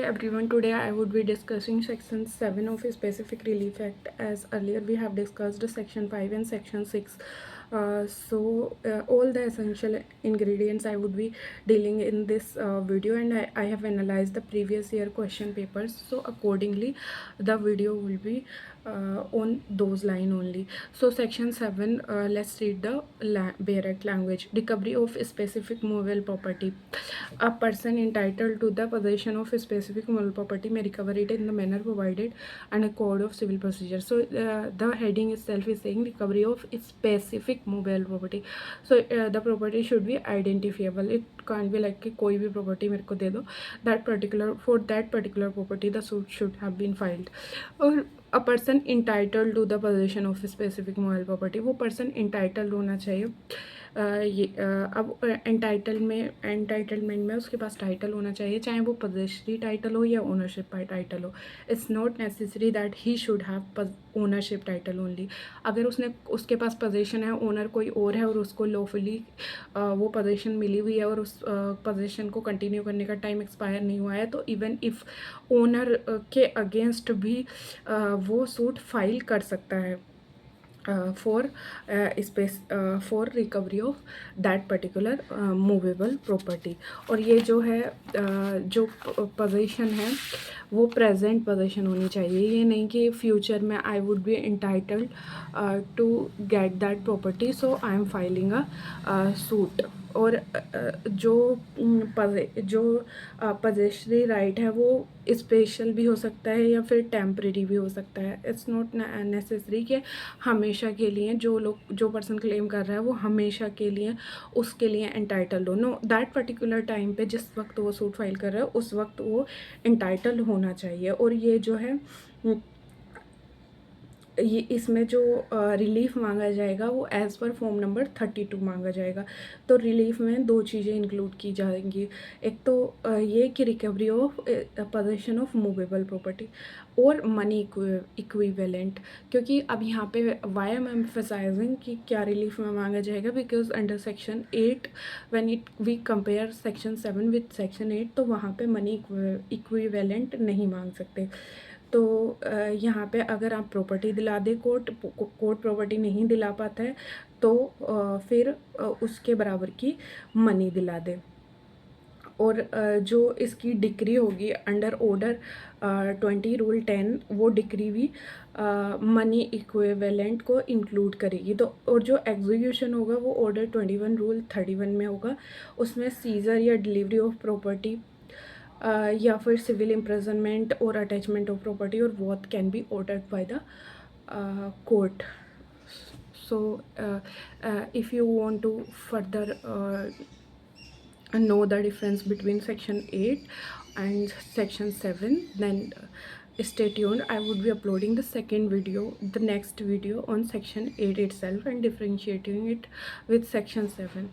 day everyone. Today I would be discussing section 7 of a specific relief act, as earlier we have discussed section 5 and section 6. All the essential ingredients I would be dealing in this video, and I have analyzed the previous year question papers, so accordingly the video will be on those line only. So section 7, let's read the bare language. Recovery of specific movable property. A person entitled to the possession of a specific movable property may recover it in the manner provided under Code of Civil Procedure. So the heading itself is saying recovery of specific movable property. So the property should be identifiable. It can't be like कि कोई भी property मेरे को दे दो. For that particular property the suit should have been filed. और a person entitled to the possession of a specific movable property, वो person entitled होना चाहिए. अब एंटाइटलमेंट में उसके पास टाइटल होना चाहिए, चाहे वो पोजेसरी टाइटल हो या ओनरशिप टाइटल हो. It's not necessary that he should have ownership title only. अगर उसके पास पोजेशन है, ओनर कोई और है और उसको लॉफुली वो पोजेशन मिली हुई है और उस पोजेशन को कंटिन्यू करने का टाइम एक्सपायर नहीं हुआ है, तो इवन इफ़ ओनर के अगेंस्ट भी वो सूट फाइल कर सकता है for for recovery of that particular movable property. और ये जो है जो पोजीशन है वो प्रेजेंट पोजीशन होनी चाहिए. ये नहीं कि फ्यूचर में I would be entitled to get that property, so I am filing a suit. और जो पोजेसरी राइट है वो स्पेशल भी हो सकता है या फिर टेम्परेरी भी हो सकता है. इट्स नॉट नेसेसरी कि हमेशा के लिए जो पर्सन क्लेम कर रहा है वो हमेशा के लिए उसके लिए एंटाइटल्ड हो. नो, दैट पर्टिकुलर टाइम पे जिस वक्त वो सूट फाइल कर रहा है उस वक्त वो एंटाइटल्ड होना चाहिए. और ये जो है ये इसमें जो रिलीफ मांगा जाएगा वो एज़ पर फॉर्म नंबर 32 मांगा जाएगा. तो रिलीफ में दो चीज़ें इंक्लूड की जाएंगी. एक तो ये कि recovery of possession of movable property और मनी इक्विवेलेंट. क्योंकि अब यहाँ पे वाई एम एम्फेसाइजिंग कि क्या रिलीफ में मांगा जाएगा, because under section 8 when we compare section 7 with section 8, तो वहाँ पे मनी इक्विवेलेंट नहीं मांग सकते. तो यहाँ पे अगर आप प्रॉपर्टी दिला दे, कोर्ट प्रॉपर्टी नहीं दिला पाता है तो फिर उसके बराबर की मनी दिला दे. और जो इसकी डिक्री होगी अंडर ऑर्डर 20 रूल 10, वो डिक्री भी मनी इक्विवेलेंट को इंक्लूड करेगी. तो और जो एग्जीक्यूशन होगा वो ऑर्डर 21 रूल 31 में होगा. उसमें सीजर या डिलीवरी ऑफ प्रॉपर्टी या फिर सिविल इम्प्रिजनमेंट और अटैचमेंट ऑफ प्रॉपर्टी और both can be ordered by the court. So if you want to further know the difference between section 8 and section 7, then stay tuned. I would be uploading the next video on section 8 itself and differentiating it with section 7.